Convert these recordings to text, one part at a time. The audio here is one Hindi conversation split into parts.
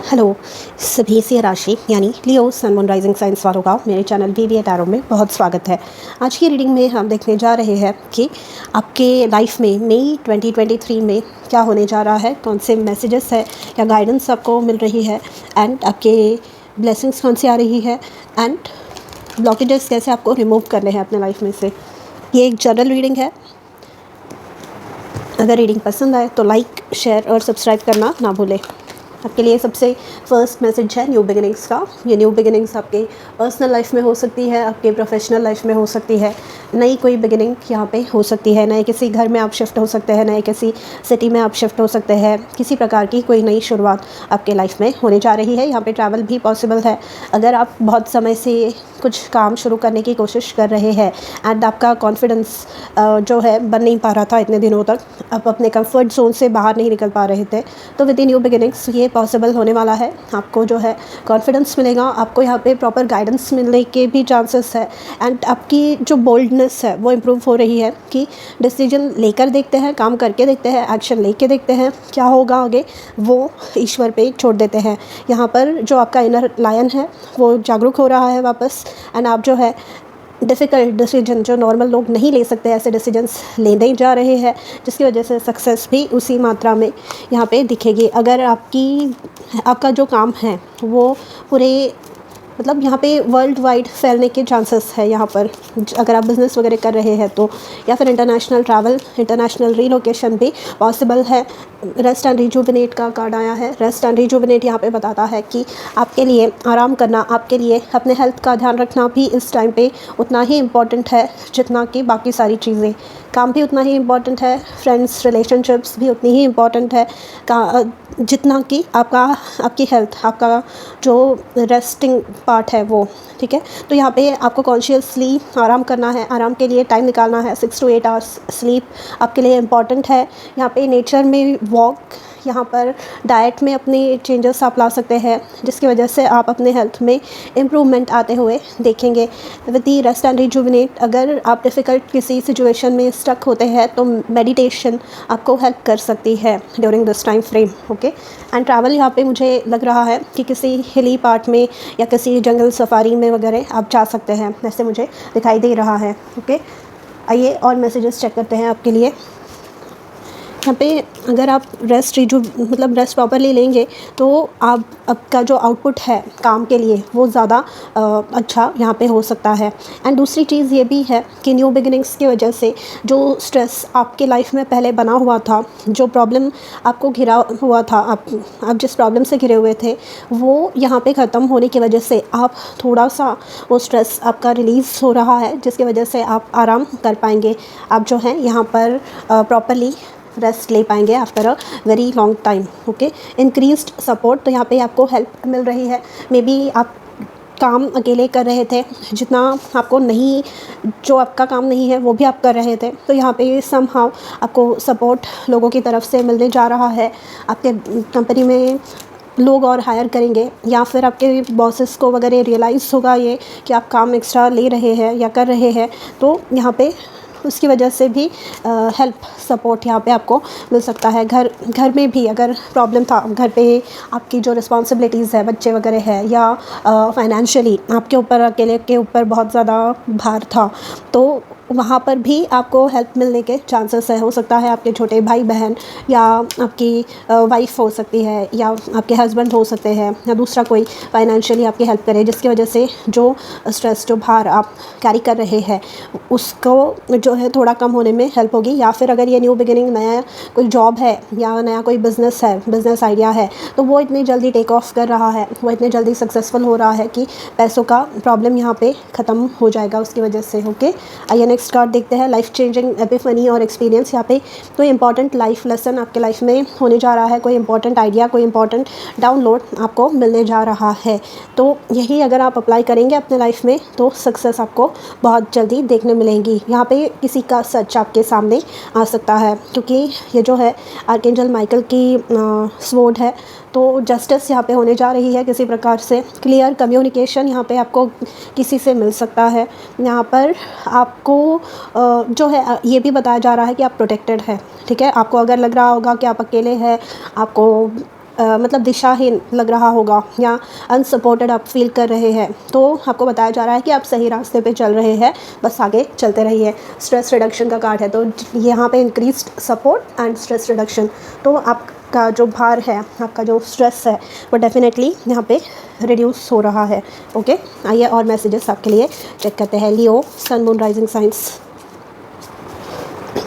हेलो सभी से राशि यानी लियो सन मून राइजिंग साइंस वालों का मेरे चैनल वीवीए टैरो में बहुत स्वागत है। आज की रीडिंग में हम देखने जा रहे हैं कि आपके लाइफ में मई 2023 में क्या होने जा रहा है, कौन से मैसेजेस है या गाइडेंस आपको मिल रही है एंड आपके ब्लेसिंग्स कौन सी आ रही है एंड ब्लॉकेजेस कैसे आपको रिमूव करने हैं अपने लाइफ में से। ये एक जनरल रीडिंग है। अगर रीडिंग पसंद आए तो लाइक, शेयर और सब्सक्राइब करना ना भूलें। आपके लिए सबसे फर्स्ट मैसेज है न्यू बिगिनिंग्स का। ये न्यू बिगिनिंग्स आपके पर्सनल लाइफ में हो सकती है, आपके प्रोफेशनल लाइफ में हो सकती है। नई कोई बिगिनिंग यहाँ पे हो सकती है। नए किसी घर में आप शिफ्ट हो सकते हैं, नए किसी सिटी में आप शिफ्ट हो सकते हैं। किसी प्रकार की कोई नई शुरुआत आपके लाइफ में होने जा रही है। यहाँ पे ट्रैवल भी पॉसिबल है। अगर आप बहुत समय से कुछ काम शुरू करने की कोशिश कर रहे हैं एंड आपका कॉन्फिडेंस जो है बन नहीं पा रहा था इतने दिनों तक, आप अपने कंफर्ट जोन से बाहर नहीं निकल पा रहे थे, तो विद न्यू बिगिनिंग्स ये पॉसिबल होने वाला है। आपको जो है कॉन्फिडेंस मिलेगा, आपको यहाँ पे प्रॉपर गाइडेंस मिलने के भी चांसेस है एंड आपकी जो बोल्डनेस है वो इम्प्रूव हो रही है कि डिसीजन लेकर देखते हैं, काम करके देखते हैं, एक्शन लेके देखते हैं, क्या होगा आगे वो ईश्वर पे छोड़ देते हैं। यहाँ पर जो आपका इनर लायन है वो जागरूक हो रहा है वापस एंड आप जो है डिफ़िकल्ट डिसीजन जो नॉर्मल लोग नहीं ले सकते ऐसे डिसीजंस लेने जा रहे हैं, जिसकी वजह से सक्सेस भी उसी मात्रा में यहाँ पे दिखेगी। अगर आपका जो काम है वो पूरे मतलब यहाँ पे वर्ल्ड वाइड फैलने के चांसेस है यहाँ पर, अगर आप बिज़नेस वगैरह कर रहे हैं तो, या फिर इंटरनेशनल ट्रैवल, इंटरनेशनल रीलोकेशन भी पॉसिबल है। रेस्ट एंड रिजुविनेट का कार्ड आया है। रेस्ट एंड रिजुविनेट यहाँ पे बताता है कि आपके लिए आराम करना, आपके लिए अपने हेल्थ का ध्यान रखना भी इस टाइम पे उतना ही इम्पॉर्टेंट है जितना कि बाकी सारी चीज़ें। काम भी उतना ही इम्पॉर्टेंट है, फ्रेंड्स रिलेशनशिप्स भी उतनी ही इम्पॉर्टेंट है जितना कि आपकी हेल्थ, आपका जो रेस्टिंग पार्ट है वो। ठीक है, तो यहाँ पे आपको कॉन्शियसली आराम करना है, आराम के लिए टाइम निकालना है। 6 to 8 आवर्स स्लीप आपके लिए इम्पॉर्टेंट है। यहाँ पे नेचर में वॉक, यहाँ पर डाइट में अपनी चेंजेस आप ला सकते हैं, जिसकी वजह से आप अपने हेल्थ में इम्प्रूवमेंट आते हुए देखेंगे। With the rest and rejuvenate, अगर आप डिफ़िकल्ट किसी सिचुएशन में स्टक होते हैं तो मेडिटेशन आपको हेल्प कर सकती है during this time frame. Okay, and travel यहाँ पे मुझे लग रहा है कि किसी हिली पार्ट में या किसी जंगल सफारी में वगैरह आप जा सकते हैं, ऐसे मुझे दिखाई दे रहा है। ओके, आइए और मैसेजेस चेक करते हैं आपके लिए। यहाँ पे अगर आप रेस्ट प्रॉपरली लेंगे तो आपका जो आउटपुट है काम के लिए वो ज़्यादा अच्छा यहाँ पे हो सकता है। एंड दूसरी चीज़ ये भी है कि न्यू बिगिनिंग्स की वजह से जो स्ट्रेस आपके लाइफ में पहले बना हुआ था, जो प्रॉब्लम आपको घिरा हुआ था, आप जिस प्रॉब्लम से घिरे हुए थे, वो यहाँ पे ख़त्म होने की वजह से आप थोड़ा सा वो स्ट्रेस आपका रिलीज़ हो रहा है, जिसकी वजह से आप आराम कर पाएंगे। आप जो है यहाँ पर प्रॉपरली रेस्ट ले पाएंगे after a very long time. Okay, increased support, तो यहाँ पे आपको हेल्प मिल रही है। मे बी आप काम अकेले कर रहे थे, जितना आपको नहीं, जो आपका काम नहीं है वो भी आप कर रहे थे, तो यहाँ पे समहाउ आपको सपोर्ट लोगों की तरफ से मिलने जा रहा है। आपके कंपनी में लोग और हायर करेंगे, या फिर आपके बॉसेस को वगैरह रियलाइज़ होगा ये कि आप काम एक्स्ट्रा ले रहे हैं या कर रहे हैं, तो यहाँ पे उसकी वजह से भी हेल्प, सपोर्ट यहाँ पे आपको मिल सकता है। घर में भी अगर प्रॉब्लम था, घर पे आपकी जो रिस्पॉन्सिबिलिटीज़ है, बच्चे वगैरह है, या फाइनेंशियली आपके ऊपर, अकेले के ऊपर बहुत ज़्यादा भार था, तो वहाँ पर भी आपको हेल्प मिलने के चांसेस है। हो सकता है आपके छोटे भाई बहन, या आपकी वाइफ हो सकती है, या आपके हस्बैंड हो सकते हैं, या दूसरा कोई फाइनेंशियली आपकी हेल्प करे, जिसकी वजह से जो स्ट्रेस, जो भार आप कैरी कर रहे हैं उसको जो है थोड़ा कम होने में हेल्प होगी। या फिर अगर ये न्यू बिगिनिंग, नया कोई जॉब है या नया कोई बिज़नेस है, बिज़नेस आइडिया है, तो वो इतनी जल्दी टेक ऑफ कर रहा है, वो इतने जल्दी सक्सेसफुल हो रहा है कि पैसों का प्रॉब्लम यहाँ पे ख़त्म हो जाएगा उसकी वजह से। ओके, आइए नेक्स्ट कार्ड देखते हैं। लाइफ चेंजिंग एपिफनी और एक्सपीरियंस, यहाँ पे कोई इंपॉर्टेंट लाइफ लेसन आपके लाइफ में होने जा रहा है, कोई इंपॉर्टेंट आइडिया, कोई इंपॉर्टेंट डाउनलोड आपको मिलने जा रहा है। तो यही अगर आप अप्लाई करेंगे अपने लाइफ में तो सक्सेस आपको बहुत जल्दी देखने मिलेंगी। यहाँ पे किसी का सच आपके सामने आ सकता है, क्योंकि ये जो है आर्कएंजल माइकल की स्वॉर्ड है, तो जस्टिस यहाँ पे होने जा रही है। किसी प्रकार से क्लियर कम्युनिकेशन यहाँ पे आपको किसी से मिल सकता है। यहाँ पर आपको जो है ये भी बताया जा रहा है कि आप प्रोटेक्टेड है। ठीक है, आपको अगर लग रहा होगा कि आप अकेले हैं, आपको मतलब दिशाहीन लग रहा होगा या अनसपोर्टेड आप फील कर रहे हैं, तो आपको बताया जा रहा है कि आप सही रास्ते पे चल रहे हैं, बस आगे चलते रहिए। स्ट्रेस रिडक्शन का कार्ड है, तो यहाँ पे increased support and stress reduction, तो आपका जो भार है, आपका जो स्ट्रेस है, वो डेफिनेटली यहाँ पे रिड्यूस हो रहा है। ओके, आइए और मैसेजेस आपके लिए चेक करते हैं। Leo, sun, moon, rising signs.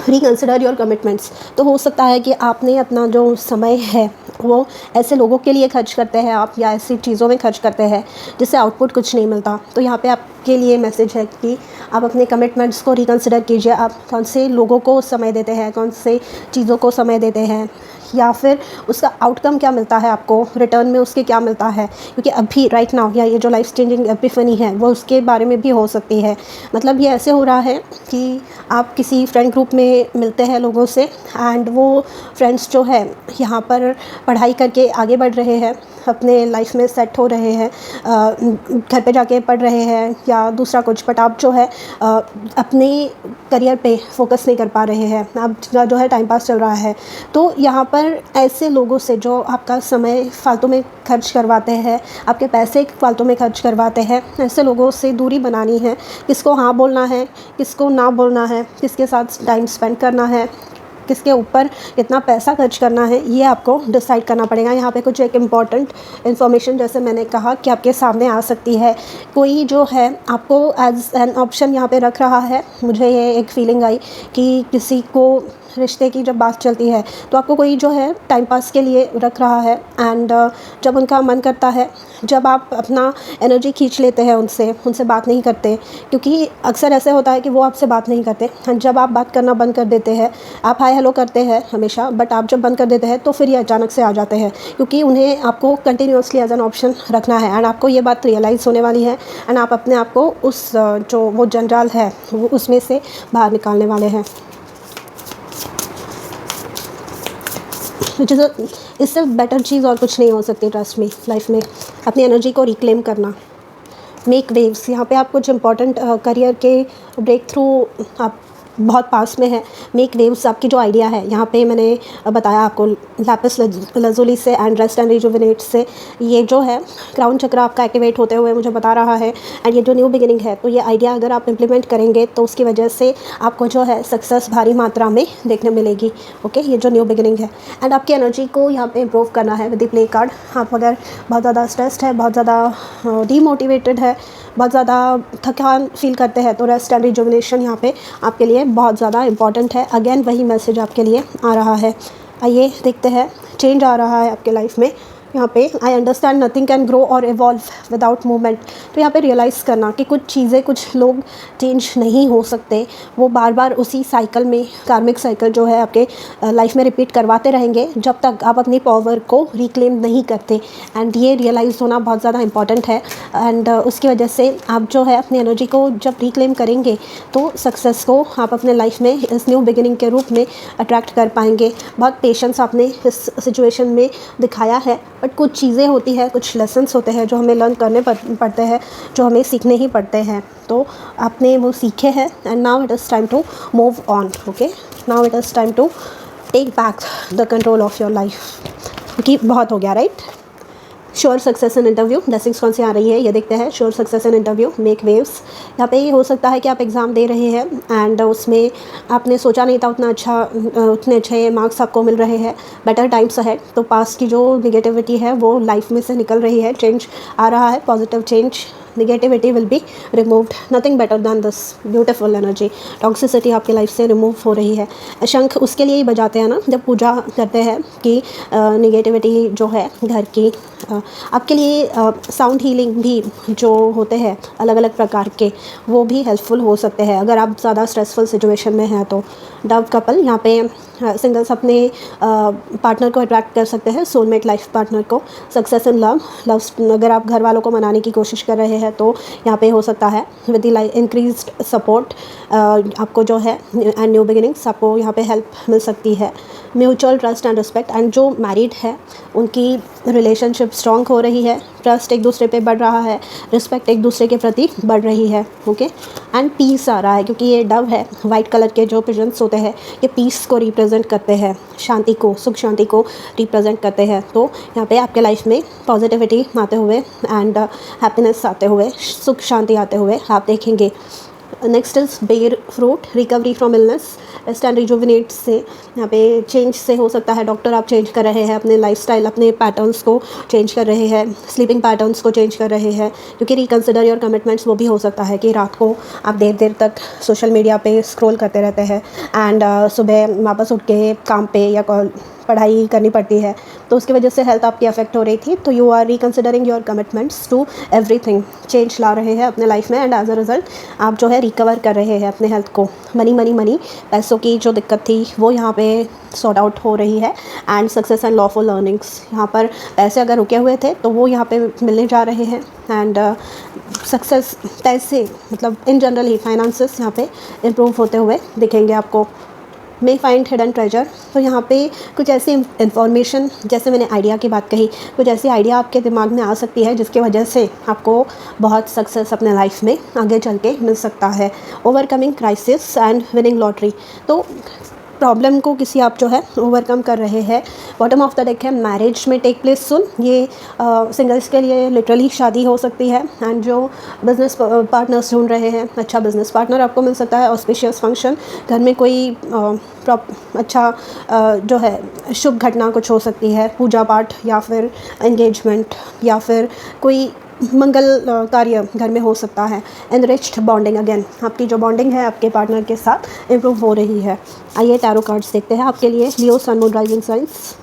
Reconsider your commitments, तो हो सकता है कि आपने अपना जो समय है वो ऐसे लोगों के लिए खर्च करते हैं आप, या ऐसी चीज़ों में खर्च करते हैं जिससे आउटपुट कुछ नहीं मिलता। तो यहाँ पे आपके लिए मैसेज है कि आप अपने कमिटमेंट्स को रिकन्सिडर कीजिए। आप कौन से लोगों को समय देते हैं, कौन से चीज़ों को समय देते हैं, या फिर उसका आउटकम क्या मिलता है आपको, रिटर्न में उसके क्या मिलता है। क्योंकि अभी राइट नाउ या ये जो लाइफ चेंजिंग एपिफनी है वो उसके बारे में भी हो सकती है। मतलब ये ऐसे हो रहा है कि आप किसी फ्रेंड ग्रुप में मिलते हैं लोगों से, एंड वो फ्रेंड्स जो है यहाँ पर पढ़ाई करके आगे बढ़ रहे हैं, अपने लाइफ में सेट हो रहे हैं, घर पे जाके पढ़ रहे हैं या दूसरा कुछ, बट आप जो है अपने करियर पे फोकस नहीं कर पा रहे हैं, आप जो है टाइम पास चल रहा है। तो यहाँ पर ऐसे लोगों से जो आपका समय फालतू में खर्च करवाते हैं, आपके पैसे फालतू में खर्च करवाते हैं, ऐसे लोगों से दूरी बनानी है। किसको हाँ बोलना है, किसको ना बोलना है, किसके साथ टाइम स्पेंड करना है, किसके ऊपर कितना पैसा खर्च करना है, ये आपको डिसाइड करना पड़ेगा। यहाँ पे कुछ एक इम्पॉर्टेंट इन्फॉर्मेशन, जैसे मैंने कहा, कि आपके सामने आ सकती है। कोई जो है आपको एज एन ऑप्शन यहाँ पे रख रहा है। मुझे ये एक फीलिंग आई कि किसी को रिश्ते की जब बात चलती है तो आपको कोई जो है टाइम पास के लिए रख रहा है, एंड जब उनका मन करता है, जब आप अपना एनर्जी खींच लेते हैं उनसे बात नहीं करते, क्योंकि अक्सर ऐसे होता है कि वो आपसे बात नहीं करते। जब आप बात करना बंद कर देते हैं, आप हाय हेलो करते हैं हमेशा, बट आप जब बंद कर देते हैं तो फिर ये अचानक से आ जाते हैं, क्योंकि उन्हें आपको कंटिन्यूसली एज एन ऑप्शन रखना है। एंड आपको ये बात रियलाइज़ होने वाली है, एंड आप अपने आप को उस जो वो जंजाल है वो उसमें से बाहर निकालने वाले हैं। इससे बेटर चीज़ और कुछ नहीं हो सकती, ट्रस्ट मी। लाइफ में अपनी एनर्जी को रिक्लेम करना, मेक वेव्स। यहाँ पे आप कुछ इंपॉर्टेंट करियर के ब्रेक थ्रू आप बहुत पास में है। मेक वेव्स आपकी जो आइडिया है, यहाँ पे मैंने बताया आपको लैपिस लजुली से एंड रेस्ट एंड रिजुविनेट से, ये जो है क्राउन चक्र आपका एक्टिवेट होते हुए मुझे बता रहा है। एंड ये जो न्यू बिगिनिंग है, तो ये आइडिया अगर आप इम्प्लीमेंट करेंगे तो उसकी वजह से आपको जो है सक्सेस भारी मात्रा में देखने मिलेगी। ओके, ये जो न्यू बिगिनिंग है। एंड आपकी एनर्जी को यहाँ पे इम्प्रूव करना है विद द प्ले कार्ड। आप अगर बहुत ज़्यादा स्ट्रेस्ड है, बहुत ज़्यादा डीमोटिवेटेड है, बहुत ज़्यादा थकान फील करते हैं, तो रेस्ट एंड रिजुविनेशन यहाँ पे आपके लिए बहुत ज़्यादा इंपॉर्टेंट है। अगेन वही मैसेज आपके लिए आ रहा है। आइए देखते हैं, चेंज आ रहा है आपके लाइफ में। यहाँ पे I understand nothing can grow और इवॉल्व विदाउट मूवमेंट। तो यहाँ पे रियलाइज़ करना कि कुछ चीज़ें, कुछ लोग चेंज नहीं हो सकते, वो बार बार उसी साइकिल में, कार्मिक साइकिल जो है आपके लाइफ में रिपीट करवाते रहेंगे जब तक आप अपनी पावर को रिक्लेम नहीं करते। एंड ये रियलाइज़ होना बहुत ज़्यादा इंपॉर्टेंट है। एंड उसकी वजह से आप जो है अपनी एनर्जी को जब रिक्लेम करेंगे तो सक्सेस को आप अपने लाइफ में इस न्यू बिगिनिंग के रूप में अट्रैक्ट कर पाएंगे। बहुत पेशेंस आपने इस सिचुएशन में दिखाया है, बट कुछ चीज़ें होती है, कुछ लेसन्स होते हैं जो हमें लर्न करने पड़ते हैं, जो हमें सीखने ही पड़ते हैं। तो आपने वो सीखे हैं, and now it is time to move on. Okay, now it is time to take back the control of your life, क्योंकि बहुत हो गया, right. Sure success in interview, blessings कौन सी आ रही है ये देखते हैं। Sure success in interview, make waves. यहाँ पे ये हो सकता है कि आप एग्ज़ाम दे रहे हैं एंड उसमें आपने सोचा नहीं था उतने अच्छे मार्क्स आपको मिल रहे हैं, बेटर टाइम्स अहेड। तो पास्ट की जो निगेटिविटी है वो लाइफ में से निकल रही है, चेंज आ रहा है, positive change. Negativity will be removed, nothing better than this beautiful energy. Toxicity आपकी लाइफ से रिमूव हो रही है। शंख उसके लिए ही बजाते हैं ना जब पूजा करते हैं कि नेगेटिविटी जो है घर की। आपके लिए साउंड हीलिंग भी जो होते हैं अलग अलग प्रकार के, वो भी हेल्पफुल हो सकते हैं अगर आप ज़्यादा स्ट्रेसफुल सिचुएशन में हैं। तो डव कपल, यहाँ पे सिंगल्स अपने पार्टनर को अट्रैक्ट कर सकते हैं, सोलमेट लाइफ पार्टनर को। सक्सेस इन लव, अगर आप घर वालों को मनाने की कोशिश कर रहे हैं तो यहाँ पे हो सकता है विद द इंक्रीज्ड सपोर्ट आपको जो है एंड न्यू बिगिनिंग्स, आपको यहाँ पे हेल्प मिल सकती है। Mutual trust and respect, and जो मैरिड है उनकी रिलेशनशिप स्ट्रॉन्ग स्ट्रॉन्ग हो रही है, ट्रस्ट एक दूसरे पे बढ़ रहा है, रिस्पेक्ट एक दूसरे के प्रति बढ़ रही है। ओके, एंड पीस आ रहा है, क्योंकि ये डव है, वाइट कलर के जो पिजन्स होते हैं ये पीस को रिप्रेजेंट करते हैं, शांति को, सुख शांति को रिप्रेजेंट करते हैं। तो यहाँ पे आपके लाइफ में पॉजिटिविटी आते हुए एंड हैप्पीनेस आते हुए, सुख शांति आते हुए आप देखेंगे। नेक्स्ट इज़ बेर fruit, recovery from illness, rest and rejuvenate से यहाँ पे चेंज से हो सकता है। डॉक्टर आप चेंज कर रहे हैं अपने लाइफस्टाइल, अपने पैटर्न्स को चेंज कर रहे हैं, स्लीपिंग पैटर्न्स को चेंज कर रहे हैं, क्योंकि रिकन्सिडर योर कमिटमेंट्स। वो भी हो सकता है कि रात को आप देर देर तक सोशल मीडिया पे स्क्रॉल करते रहते हैं एंड सुबह वापस उठ के काम पे या पढ़ाई करनी पड़ती है, तो उसकी वजह से हेल्थ आपकी अफेक्ट हो रही थी। तो you are reconsidering your commitments to everything, change ला रहे हैं अपने लाइफ में एंड एज अ रिजल्ट आप जो है रिकवर कर रहे हैं अपने हेल्थ को। मनी पैसों की जो दिक्कत थी वो यहाँ पे सॉर्ट आउट हो रही है and success and lawful earnings, यहाँ पर पैसे अगर रुके हुए थे तो वो यहाँ पे मिलने जा रहे हैं एंड सक्सेस, पैसे मतलब इन जनरल ही फाइनेंसेस यहाँ पे इम्प्रूव होते हुए दिखेंगे आपको। मे फाइंड हिडन ट्रेजर, तो यहाँ पे कुछ ऐसी इन्फॉर्मेशन, जैसे मैंने आइडिया की बात कही, कुछ ऐसी आइडिया आपके दिमाग में आ सकती है जिसकी वजह से आपको बहुत सक्सेस अपने लाइफ में आगे चल के मिल सकता है। Overcoming crisis and winning lottery, तो प्रॉब्लम को किसी आप जो है ओवरकम कर रहे हैं। बॉटम ऑफ द डेक है मैरिज में टेक प्लेस सुन, ये सिंगल्स के लिए लिटरली शादी हो सकती है एंड जो बिज़नेस पार्टनर्स ढूंढ रहे हैं, अच्छा बिज़नेस पार्टनर आपको मिल सकता है। ऑस्पिशियस फंक्शन, घर में कोई अच्छा जो है शुभ घटना कुछ हो सकती है, पूजा पाठ या फिर एंगेजमेंट या फिर कोई मंगल कार्य घर में हो सकता है। एनरिच्ड बॉन्डिंग, अगेन आपकी जो बॉन्डिंग है आपके पार्टनर के साथ इम्प्रूव हो रही है। आइए टैरो कार्ड्स देखते हैं आपके लिए। लियो, सन, मून, राइजिंग साइंस,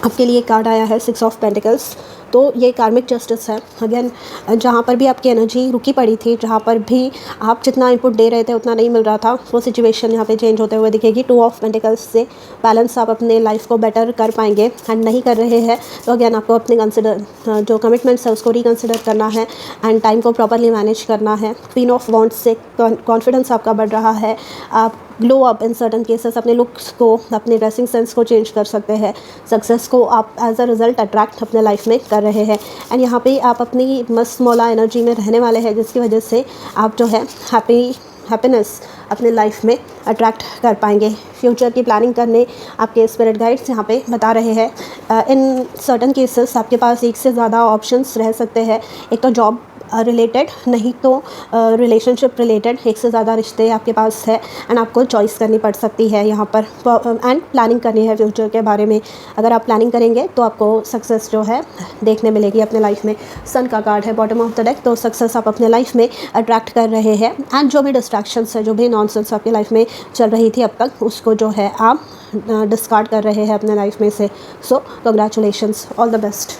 आपके लिए कार्ड आया है 6 ऑफ पेंटिकल्स। तो ये कार्मिक जस्टिस है। अगेन जहाँ पर भी आपकी एनर्जी रुकी पड़ी थी, जहाँ पर भी आप जितना इनपुट दे रहे थे उतना नहीं मिल रहा था, वो सिचुएशन यहाँ पे चेंज होते हुए दिखेगी। 2 ऑफ पेंटिकल्स से बैलेंस आप अपने लाइफ को बेटर कर पाएंगे एंड नहीं कर रहे हैं तो अगेन आपको अपने जो कमिटमेंट्स है उसको रिकन्सिडर करना है एंड टाइम को प्रॉपरली मैनेज करना है। क्वीन ऑफ वॉन्ड्स से कॉन्फिडेंस आपका बढ़ रहा है, आप glow up in certain cases, अपने लुक्स को, अपने ड्रेसिंग सेंस को चेंज कर सकते हैं। सक्सेस को आप एज अ रिज़ल्ट अट्रैक्ट अपने लाइफ में कर रहे हैं एंड यहाँ पे आप अपनी मस्त मौला एनर्जी में रहने वाले हैं, जिसकी वजह से आप जो है हैप्पीनेस अपने लाइफ में अट्रैक्ट कर पाएंगे। फ्यूचर की प्लानिंग करने आपके स्पिरिट गाइड्स यहाँ पे बता रहे हैं। इन सर्टन केसेस आपके पास एक से ज़्यादा ऑप्शंस रह सकते हैं, एक तो जॉब रिलेटेड, नहीं तो रिलेशनशिप रिलेटेड, एक से ज़्यादा रिश्ते आपके पास है एंड आपको चॉइस करनी पड़ सकती है यहाँ पर। एंड प्लानिंग करनी है फ्यूचर के बारे में। अगर आप प्लानिंग करेंगे तो आपको सक्सेस जो है देखने मिलेगी अपने लाइफ में। सन का कार्ड है बॉटम ऑफ द डेक, तो सक्सेस आप अपने लाइफ में अट्रैक्ट कर रहे हैं एंड जो भी डिस्ट्रैक्शंस है, जो भी नॉनसेंस आपकी लाइफ में चल रही थी अब तक, उसको जो है आप डिस्कार्ड कर रहे हैं अपने लाइफ में से। सो कंग्रेचुलेशंस, ऑल द बेस्ट।